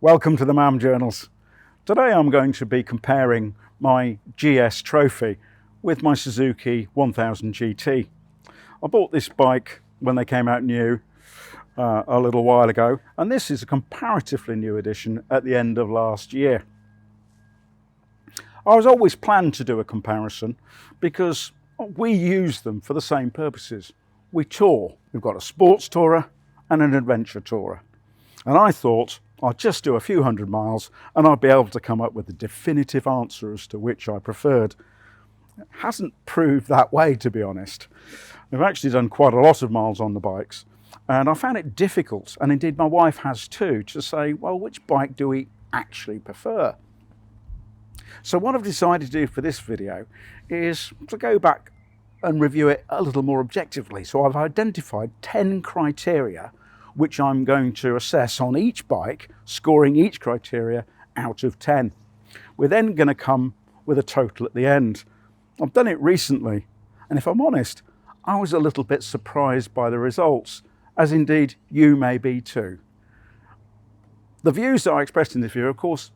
Welcome to the MAM Journals. Today I'm going to be comparing my GS Trophy with my Suzuki 1000GT. I bought this bike when they came out new a little while ago, and this is a comparatively new edition at the end of last year. I was always planned to do a comparison because we use them for the same purposes. We tour. We've got a sports tourer and an adventure tourer. And I thought I'd just do a few hundred miles and I'd be able to come up with a definitive answer as to which I preferred. It hasn't proved that way, to be honest. We've actually done quite a lot of miles on the bikes, and I found it difficult, and indeed my wife has too, to say, well, which bike do we actually prefer? So what I've decided to do for this video is to go back and review it a little more objectively. So I've identified 10 criteria which I'm going to assess on each bike, scoring each criteria out of 10. We're then going to come with a total at the end. I've done it recently, and if I'm honest, I was a little bit surprised by the results, as indeed you may be too. The views that I expressed in this video, of course,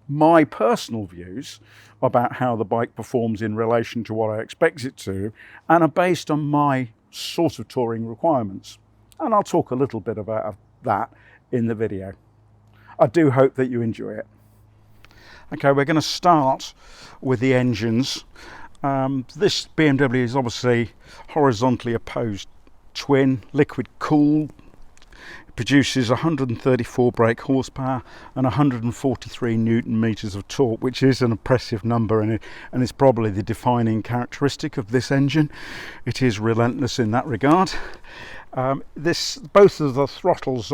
my personal views about how the bike performs in relation to what I expect it to, and are based on my sort of touring requirements. And I'll talk a little bit about that in the video. I do hope that you enjoy it. Okay, we're going to start with the engines. This BMW is obviously horizontally opposed twin, liquid cooled. Produces 134 brake horsepower and 143 newton meters of torque, which is an impressive number, and it's probably the defining characteristic of this engine. It is relentless in that regard. Both of the throttles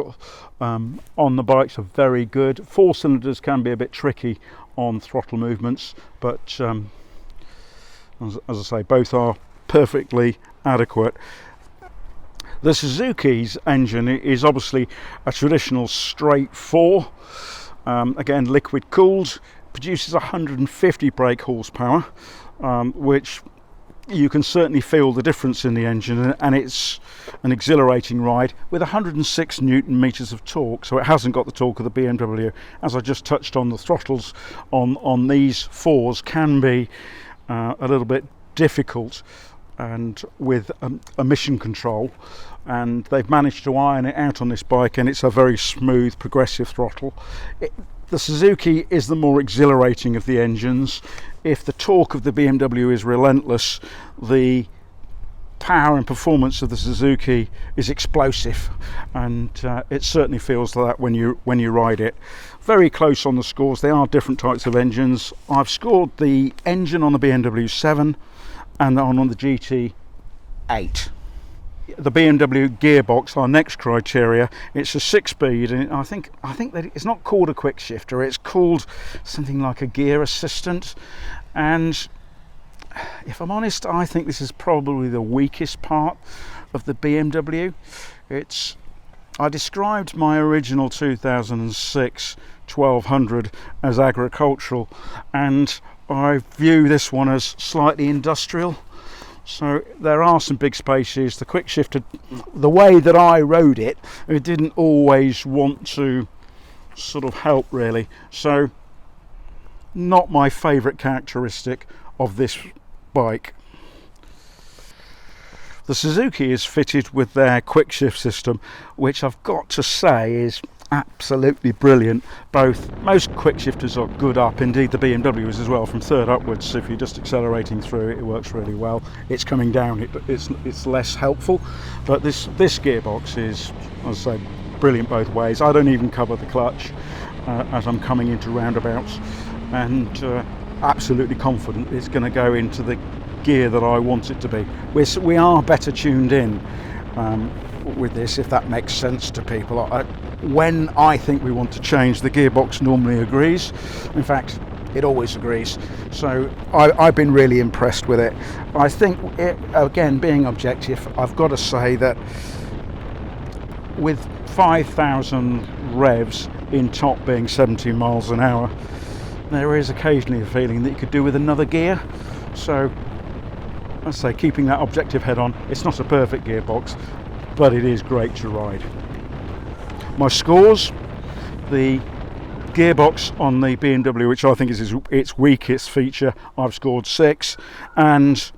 on the bikes are very good. 4 cylinders can be a bit tricky on throttle movements, but as I say, both are perfectly adequate. The Suzuki's engine is obviously a traditional straight 4, again liquid cooled, produces 150 brake horsepower, which you can certainly feel the difference in the engine, and it's an exhilarating ride with 106 newton meters of torque. So it hasn't got the torque of the BMW. As I just touched on, the throttles on these 4s can be a little bit difficult, and with emission control, and they've managed to iron it out on this bike, and it's a very smooth progressive throttle. The Suzuki is the more exhilarating of the engines. If the torque of the BMW is relentless, the power and performance of the Suzuki is explosive, and it certainly feels like that when you ride it. Very close on the scores. They are different types of engines. I've scored the engine on the BMW 7 and on the GT 8. The BMW Gearbox, our next criteria, it's a 6-speed, and I think that it's not called a quick shifter, it's called something like a gear assistant. And if I'm honest, I think this is probably the weakest part of the BMW. I described my original 2006 1200 as agricultural, and I view this one as slightly industrial. So there are some big spaces. The quick shifter, the way that I rode it, it didn't always want to sort of help really. So not my favourite characteristic of this bike. The Suzuki is fitted with their quick shift system, which I've got to say is absolutely brilliant. Most quick shifters are good up, indeed the BMW is as well, from third upwards. So if you're just accelerating through it, it works really well. It's coming down, it's less helpful, but this gearbox is, as I say, brilliant both ways. I don't even cover the clutch as I'm coming into roundabouts, and absolutely confident it's going to go into the gear that I want it to be. We are better tuned in with this, if that makes sense to people. When I think we want to change, the gearbox normally agrees. In fact, it always agrees. So I've been really impressed with it. I think, again, being objective, I've got to say that with 5,000 revs in top being 17 miles an hour, there is occasionally a feeling that you could do with another gear. So I say, keeping that objective head on, it's not a perfect gearbox, but it is great to ride. My scores: the Gearbox on the BMW, which I think is its weakest feature, I've scored 6, and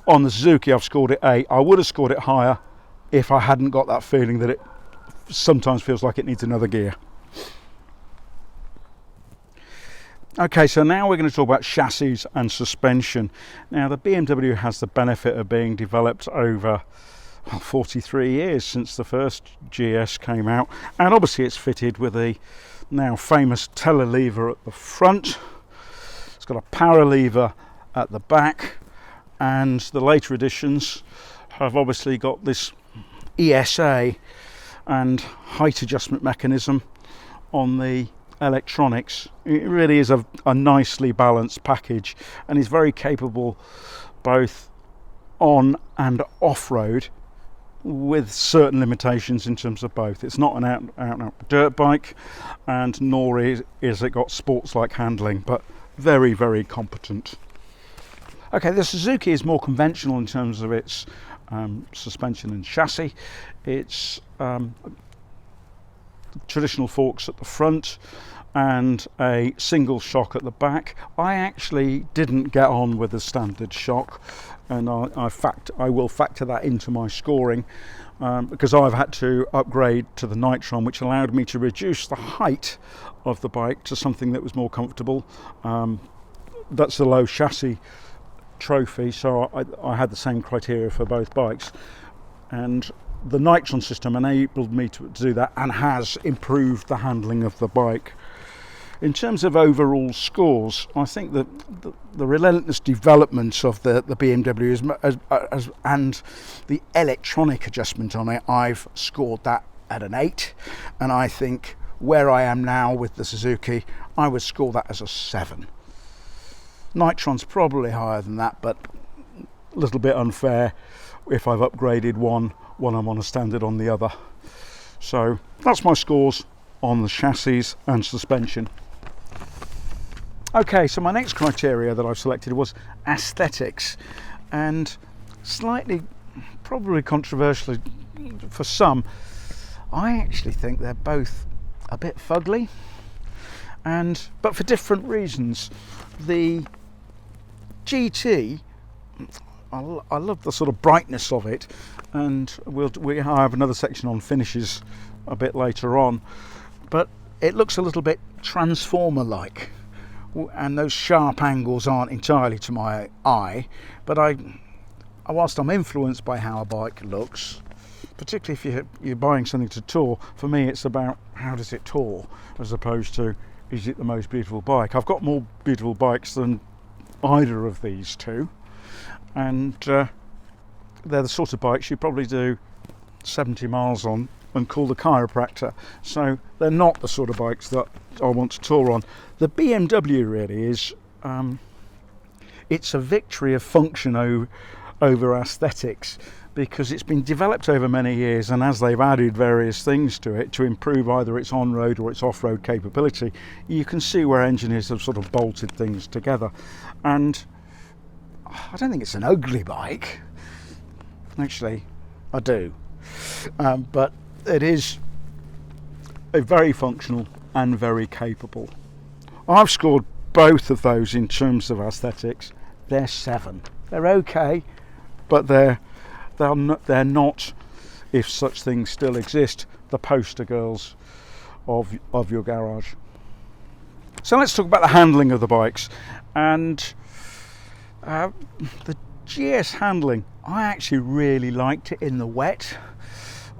on the Suzuki I've scored it 8. I would have scored it higher if I hadn't got that feeling that it sometimes feels like it needs another gear. Okay, so now we're going to talk about chassis and suspension. Now, the BMW has the benefit of being developed over 43 years since the first GS came out, and obviously it's fitted with a now famous telelever at the front. It's got a power lever at the back, and the later editions have obviously got this ESA and height adjustment mechanism on the electronics. It really is a nicely balanced package, and is very capable both on and off-road, with certain limitations in terms of both. It's not an out dirt bike, and nor is it got sports-like handling, but very, very competent. Okay, the Suzuki is more conventional in terms of its suspension and chassis. It's traditional forks at the front and a single shock at the back. I actually didn't get on with the standard shock, and I will factor that into my scoring, because I've had to upgrade to the Nitron, which allowed me to reduce the height of the bike to something that was more comfortable. That's a low chassis trophy, so I had the same criteria for both bikes, and the Nitron system enabled me to do that and has improved the handling of the bike. In terms of overall scores, I think that the relentless development of the BMW and the electronic adjustment on it, I've scored that at an 8, and I think where I am now with the Suzuki, I would score that as a 7. Nitron's probably higher than that, but a little bit unfair if I've upgraded one I'm on a standard on the other. So that's my scores on the chassis and suspension. Okay, so my next criteria that I've selected was aesthetics, and slightly, probably controversially for some, I actually think they're both a bit fugly, but for different reasons. The GT, I love the sort of brightness of it, and I have another section on finishes a bit later on, but it looks a little bit transformer-like, and those sharp angles aren't entirely to my eye, but whilst I'm influenced by how a bike looks, particularly if you're buying something to tour, for me it's about how does it tour, as opposed to is it the most beautiful bike. I've got more beautiful bikes than either of these two, and they're the sort of bikes you probably do 70 miles on and call the chiropractor, so they're not the sort of bikes that I want to tour on. The BMW really is, it's a victory of function over aesthetics, because it's been developed over many years, and as they've added various things to it to improve either its on-road or its off-road capability, you can see where engineers have sort of bolted things together. And I don't think it's an ugly bike. Actually, I do. But it is a very functional and very capable. I've scored both of those in terms of aesthetics. They're 7. They're okay, but they're not, if such things still exist, the poster girls of your garage. So let's talk about the handling of the bikes. And the GS handling, I actually really liked it in the wet.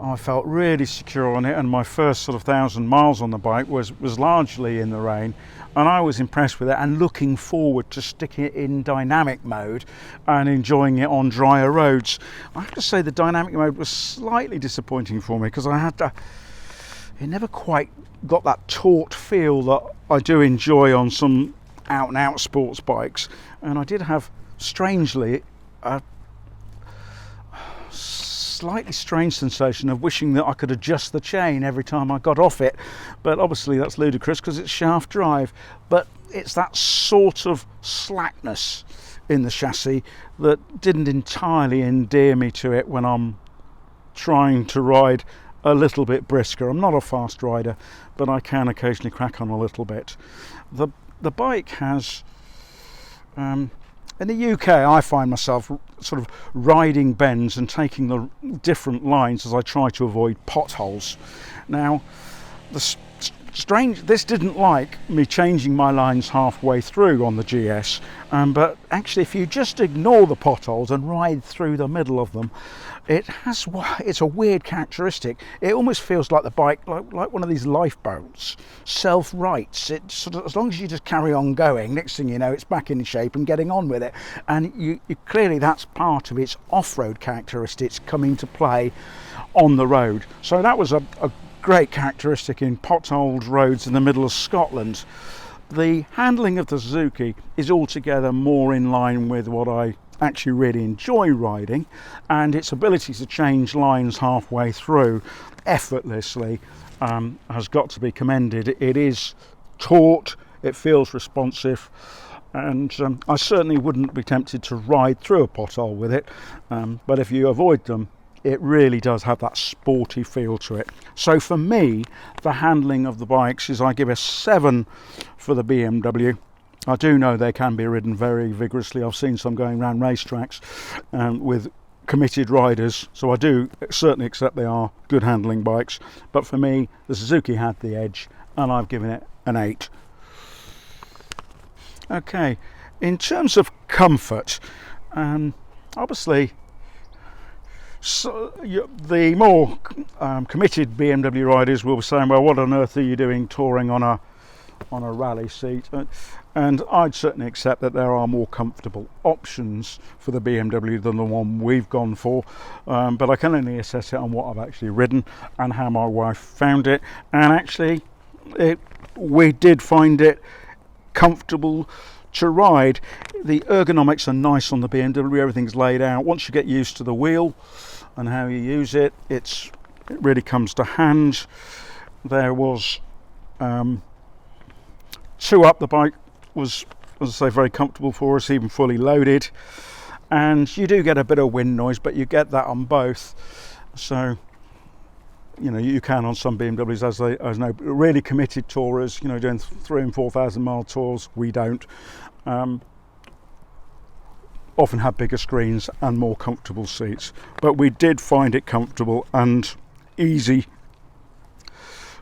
I felt really secure on it, and my first sort of 1,000 miles on the bike was largely in the rain, and I was impressed with it and looking forward to sticking it in dynamic mode and enjoying it on drier roads. I have to say the dynamic mode was slightly disappointing for me, because it never quite got that taut feel that I do enjoy on some out and out sports bikes, and I did have, strangely, a slightly strange sensation of wishing that I could adjust the chain every time I got off it, but obviously that's ludicrous because it's shaft drive. But it's that sort of slackness in the chassis that didn't entirely endear me to it when I'm trying to ride a little bit brisker. I'm not a fast rider, but I can occasionally crack on a little bit. The bike has, in the UK, I find myself sort of riding bends and taking the different lines as I try to avoid potholes. Now, this didn't like me changing my lines halfway through on the GS, but actually if you just ignore the potholes and ride through the middle of them, it's a weird characteristic. It almost feels like the bike, like one of these lifeboats, self-rights. It sort of, as long as you just carry on going, next thing you know, it's back in shape and getting on with it. And you clearly that's part of its off-road characteristics coming to play on the road. So that was a great characteristic in potholed roads in the middle of Scotland. The handling of the Suzuki is altogether more in line with what I actually really enjoy riding, and its ability to change lines halfway through effortlessly has got to be commended. It is taut, it feels responsive, and I certainly wouldn't be tempted to ride through a pothole with it, but if you avoid them, it really does have that sporty feel to it. So for me, the handling of the bikes is, I give a 7 for the BMW. I do know they can be ridden very vigorously. I've seen some going around racetracks with committed riders, so I do certainly accept they are good handling bikes. But for me, the Suzuki had the edge, and I've given it an 8. Okay, in terms of comfort, obviously, so the more committed BMW riders will be saying, well, what on earth are you doing touring on a rally seat? And I'd certainly accept that there are more comfortable options for the BMW than the one we've gone for, but I can only assess it on what I've actually ridden and how my wife found it. And actually we did find it comfortable to ride. The ergonomics are nice on the BMW, everything's laid out. Once you get used to the wheel and how you use it, it really comes to hand. There was 2 up, the bike was, as I say, very comfortable for us, even fully loaded, and you do get a bit of wind noise, but you get that on both. So you know, you can on some BMWs, as no really committed tourers, you know, doing 3,000 and 4,000 mile tours. We don't. Often have bigger screens and more comfortable seats, but we did find it comfortable and easy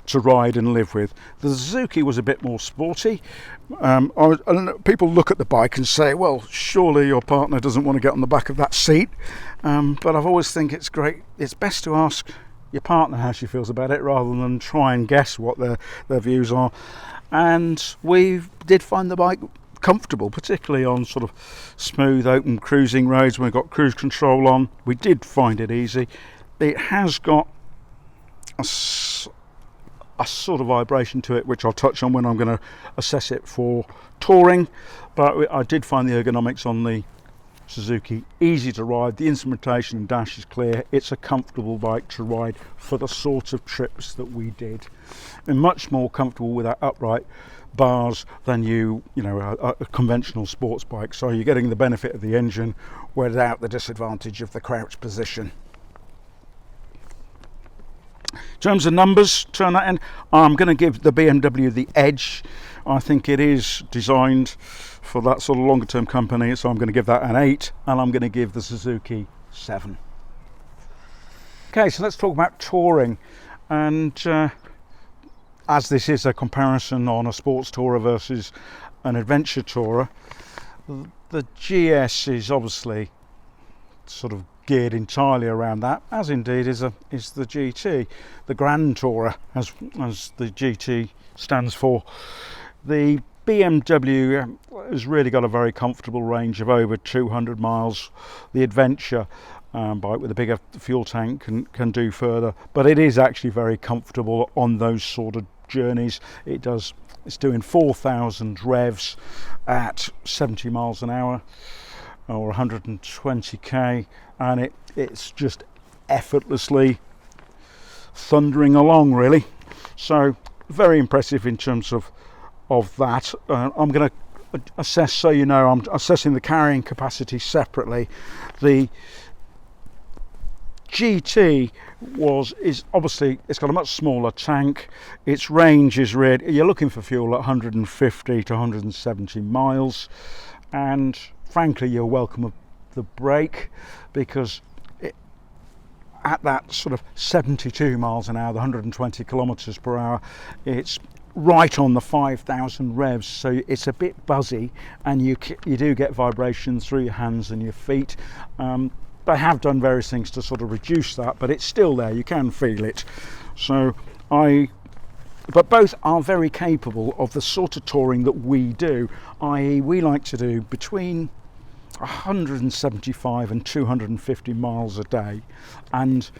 to ride and live with. The Suzuki was a bit more sporty. People look at the bike and say, well, surely your partner doesn't want to get on the back of that seat, but I've always think it's great, it's best to ask your partner how she feels about it rather than try and guess what their views are. And we did find the bike comfortable, particularly on sort of smooth open cruising roads when we've got cruise control on. We did find it easy. It has got a sort of vibration to it, which I'll touch on when I'm going to assess it for touring, but I did find the ergonomics on the Suzuki easy to ride. The instrumentation and dash is clear. It's a comfortable bike to ride for the sort of trips that we did, and much more comfortable with that upright bars than you know a conventional sports bike. So you're getting the benefit of the engine without the disadvantage of the crouch position. In terms of numbers, turn that in. I'm going to give the BMW the edge. I think it is designed for that sort of longer term company, so I'm going to give that an 8, and I'm going to give the Suzuki 7. Okay, so let's talk about touring, and as this is a comparison on a sports tourer versus an adventure tourer, the GS is obviously sort of geared entirely around that, as indeed is the GT, the Grand Tourer, as the GT stands for. The BMW has really got a very comfortable range of over 200 miles. The Adventure bike with a bigger fuel tank can do further, but it is actually very comfortable on those sort of journeys. It's doing 4,000 revs at 70 miles an hour or 120k, and it's just effortlessly thundering along, really. So very impressive in terms of that. I'm going to assess, so you know, I'm assessing the carrying capacity separately. The GT is obviously, it's got a much smaller tank. Its range is really, you're looking for fuel at 150 to 170 miles, and frankly you're welcome of the brake, because at that sort of 72 miles an hour, the 120 kilometers per hour, it's right on the 5,000 revs, so it's a bit buzzy, and you do get vibrations through your hands and your feet. They have done various things to sort of reduce that, but it's still there, you can feel it. So but both are very capable of the sort of touring that we do, i.e. we like to do between 175 and 250 miles a day, and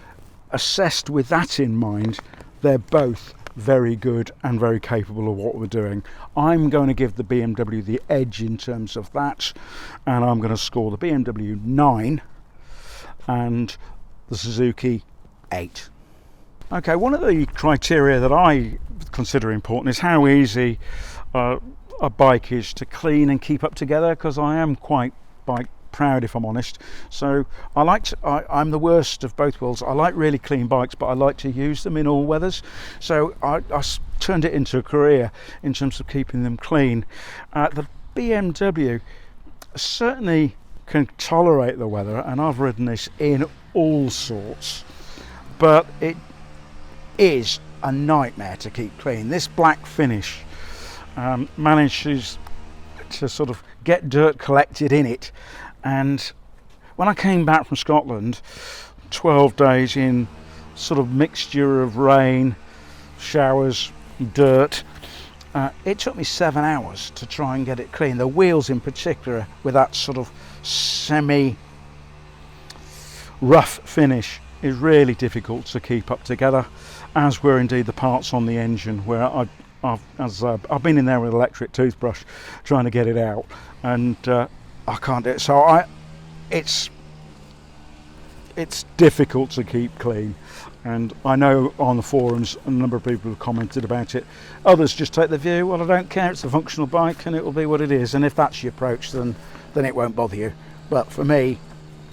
assessed with that in mind, they're both very good and very capable of what we're doing. I'm going to give the BMW the edge in terms of that, and I'm going to score the BMW 9 and the Suzuki 8. Okay, one of the criteria that I consider important is how easy a bike is to clean and keep up together, because I am quite bike proud, if I'm honest. So I'm the worst of both worlds. I like really clean bikes, but I like to use them in all weathers. So I turned it into a career in terms of keeping them clean. The BMW certainly can tolerate the weather, and I've ridden this in all sorts, but it is a nightmare to keep clean. This black finish manages to sort of get dirt collected in it, and when I came back from Scotland, 12 days in sort of mixture of rain, showers, dirt, it took me 7 hours to try and get it clean. The wheels in particular, with that sort of semi rough finish, is really difficult to keep up together, as were indeed the parts on the engine, where I've been in there with an electric toothbrush trying to get it out, and I can't do it. So it's difficult to keep clean, and I know on the forums a number of people have commented about it. Others just take the view, well, I don't care, it's a functional bike and it will be what it is, and if that's your approach, then it won't bother you. But for me,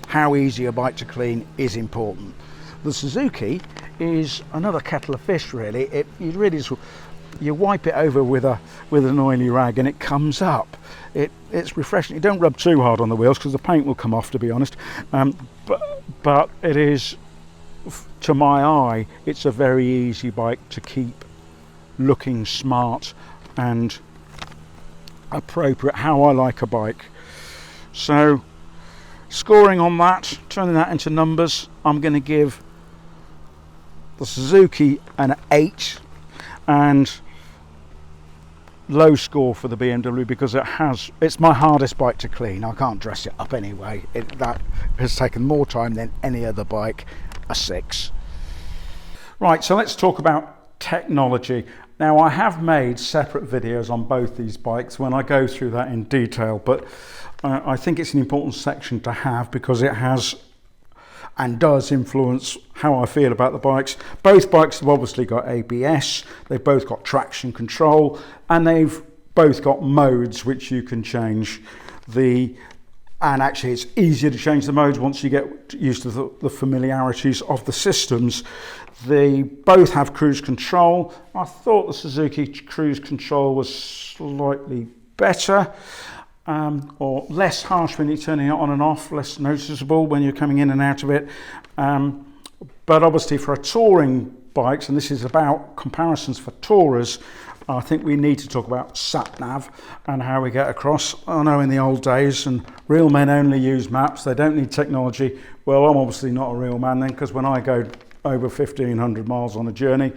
how easy a bike to clean is important. The Suzuki is another kettle of fish, really. You wipe it over with an oily rag and it comes up. It's refreshing. You don't rub too hard on the wheels because the paint will come off, to be honest. But it is, to my eye, it's a very easy bike to keep looking smart and appropriate, how I like a bike. So scoring on that, turning that into numbers, I'm going to give the Suzuki an 8, and low score for the BMW because it's my hardest bike to clean. I can't dress it up anyway. That has taken more time than any other bike, a 6. Right, so let's talk about technology. Now, I have made separate videos on both these bikes when I go through that in detail, but I think it's an important section to have because it has and does influence how I feel about the bikes. Both bikes have obviously got ABS, they've both got traction control, and they've both got modes which you can change. And actually it's easier to change the modes once you get used to the familiarities of the systems. They both have cruise control. I thought the Suzuki cruise control was slightly better, or less harsh when you're turning it on and off, less noticeable when you're coming in and out of it. But obviously for a touring bikes, and this is about comparisons for tourers, I think we need to talk about sat-nav and how we get across. I know in the old days, and real men only use maps, they don't need technology. Well, I'm obviously not a real man then, because when I go over 1,500 miles on a journey,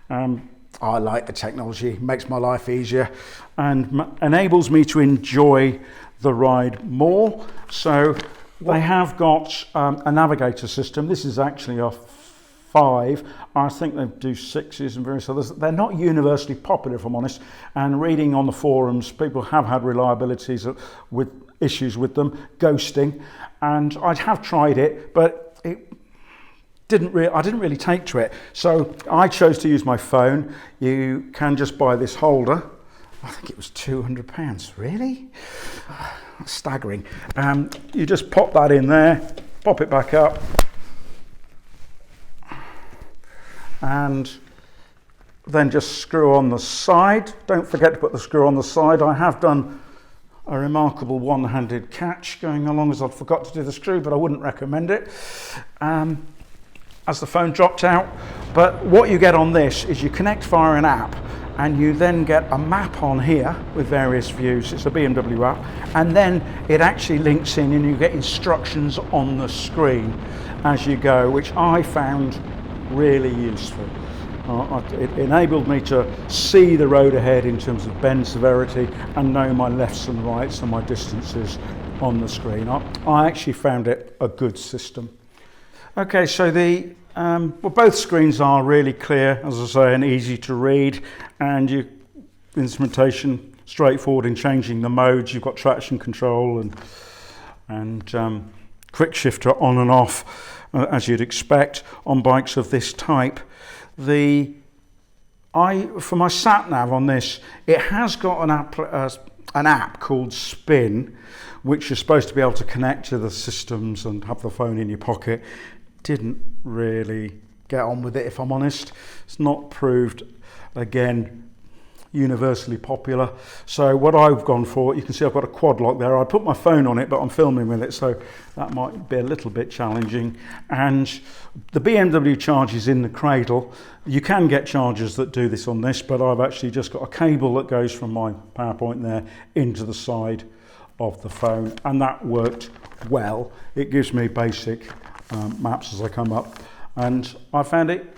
I like the technology, makes my life easier and enables me to enjoy the ride more. So they have got a navigator system. This is actually a 5. I think they do 6s and various others. They're not universally popular, if I'm honest, and reading on the forums, people have had reliabilities with issues with them, ghosting, and I have tried it, but I didn't really take to it. So I chose to use my phone. You can just buy this holder. I think it was £200. Really? That's staggering. You just pop that in there, pop it back up, and then just screw on the side. Don't forget to put the screw on the side. I have done a remarkable one-handed catch going along as I'd forgot to do the screw, but I wouldn't recommend it as the phone dropped out. But what you get on this is you connect via an app, and you then get a map on here with various views. It's a BMW app, and then it actually links in and you get instructions on the screen as you go, which I found really useful. It enabled me to see the road ahead in terms of bend severity and know my lefts and rights and my distances on the screen. I actually found it a good system. Okay, so well, both screens are really clear, as I say, and easy to read, and instrumentation straightforward in changing the modes. You've got traction control and quick shifter on and off, as you'd expect on bikes of this type. For my sat nav on this, it has got an app called Spin, which you're supposed to be able to connect to the systems and have the phone in your pocket. Didn't really get on with it, if I'm honest. It's not proved, again, universally popular. So what I've gone for, you can see I've got a quad lock there. I put my phone on it, but I'm filming with it, so that might be a little bit challenging. And the BMW charge is in the cradle. You can get chargers that do this on this, but I've actually just got a cable that goes from my power point there into the side of the phone, and that worked well. It gives me basic maps as I come up, and I found it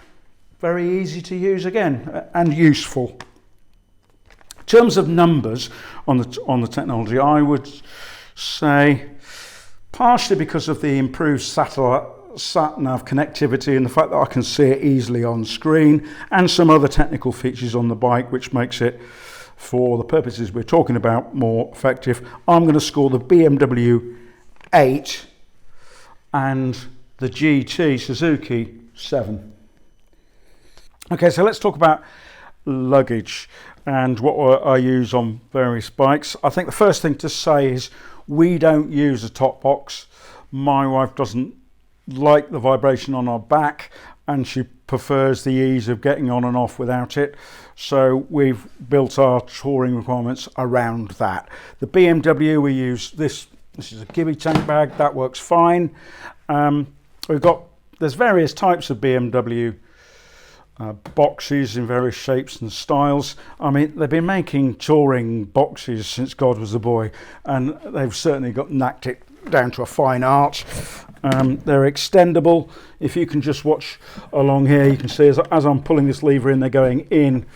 very easy to use again and useful. In terms of numbers on the technology, I would say, partially because of the improved sat-nav connectivity and the fact that I can see it easily on screen, and some other technical features on the bike which makes it, for the purposes we're talking about, more effective, I'm going to score the BMW 8 and the GT Suzuki 7. Okay, so let's talk about luggage and what I use on various bikes. I think the first thing to say is we don't use a top box. My wife doesn't like the vibration on our back, and she prefers the ease of getting on and off without it. So we've built our touring requirements around that. The BMW, we use this is a Gibby tank bag, that works fine. There's various types of BMW boxes in various shapes and styles. I mean, they've been making touring boxes since God was a boy, and they've certainly knacked it down to a fine art. They're extendable. If you can just watch along here, you can see as I'm pulling this lever in, they're going in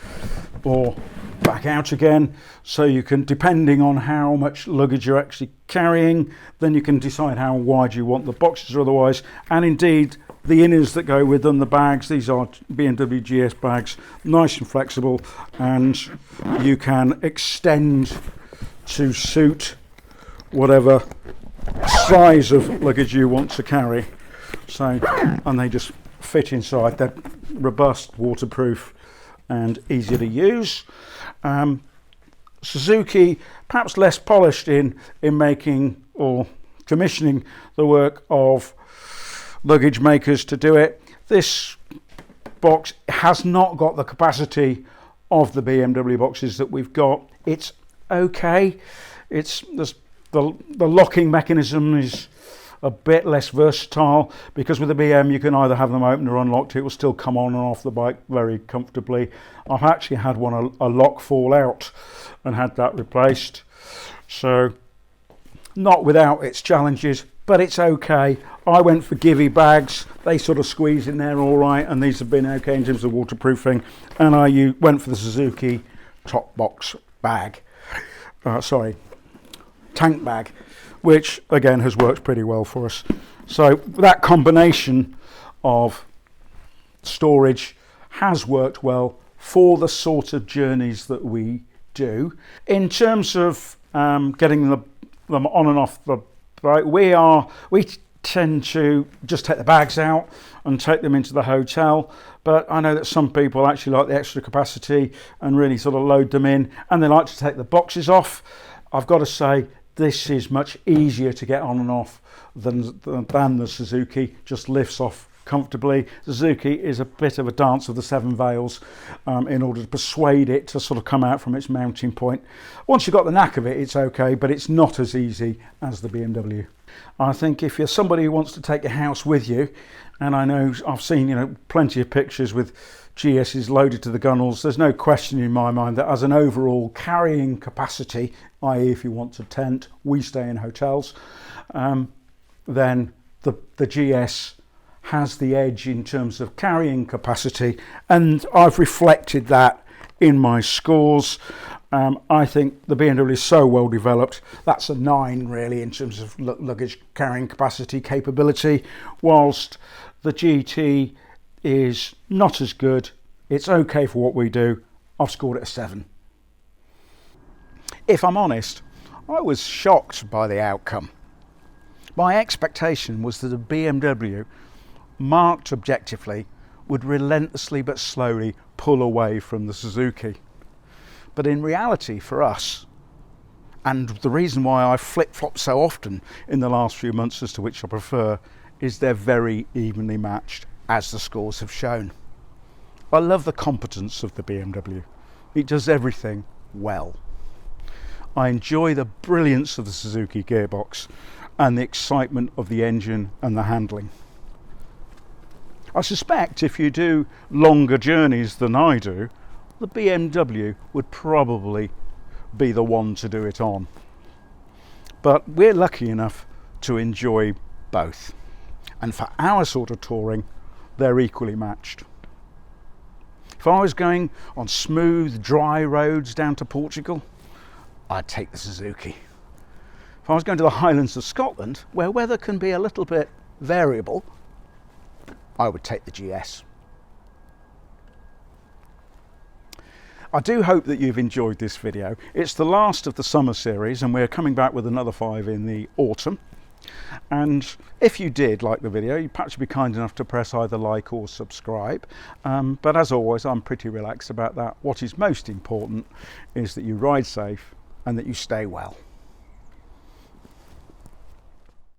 or back out again. So you can, depending on how much luggage you're actually carrying, then you can decide how wide you want the boxes or otherwise. And indeed, the inners that go with them, the bags, these are BMW GS bags, nice and flexible, and you can extend to suit whatever size of luggage you want to carry. So, and they just fit inside. They're robust, waterproof, and easy to use. Suzuki, perhaps less polished in making or commissioning the work of luggage makers to do it. This box has not got the capacity of the BMW boxes that we've got. It's okay. The locking mechanism is a bit less versatile, because with the BM you can either have them open or unlocked. It will still come on and off the bike very comfortably. I've actually had a lock fall out and had that replaced. So not without its challenges, but it's okay. I went for Givy bags. They sort of squeeze in there all right, and these have been okay in terms of waterproofing. And I went for the Suzuki top box bag. Tank bag, which again has worked pretty well for us. So that combination of storage has worked well for the sort of journeys that we do. In terms of getting them on and off the bike, we tend to just take the bags out and take them into the hotel, but I know that some people actually like the extra capacity and really sort of load them in, and they like to take the boxes off. I've got to say, this is much easier to get on and off than the Suzuki. Just lifts off comfortably. Suzuki is a bit of a dance of the seven veils in order to persuade it to sort of come out from its mounting point. Once you've got the knack of it, it's okay, but it's not as easy as the BMW. I think if you're somebody who wants to take your house with you, and I know I've seen plenty of pictures with GS's loaded to the gunnels, there's no question in my mind that as an overall carrying capacity, i.e. if you want to tent, we stay in hotels, then the GS has the edge in terms of carrying capacity, and I've reflected that in my scores. I think the BMW is so well developed. That's a 9 really in terms of luggage carrying capacity capability, whilst the GT is not as good. It's okay for what we do. I've scored it a 7. If I'm honest, I was shocked by the outcome. My expectation was that a BMW marked objectively would relentlessly but slowly pull away from the Suzuki. But in reality for us, and the reason why I flip-flop so often in the last few months as to which I prefer, is they're very evenly matched, as the scores have shown. I love the competence of the BMW. It does everything well. I enjoy the brilliance of the Suzuki gearbox and the excitement of the engine and the handling. I suspect if you do longer journeys than I do, the BMW would probably be the one to do it on. But we're lucky enough to enjoy both. And for our sort of touring, they're equally matched. If I was going on smooth, dry roads down to Portugal, I'd take the Suzuki. If I was going to the Highlands of Scotland, where weather can be a little bit variable, I would take the GS. I do hope that you've enjoyed this video. It's the last of the summer series, and we're coming back with another 5 in the autumn. And if you did like the video, you perhaps be kind enough to press either like or subscribe. But as always, I'm pretty relaxed about that. What is most important is that you ride safe and that you stay well.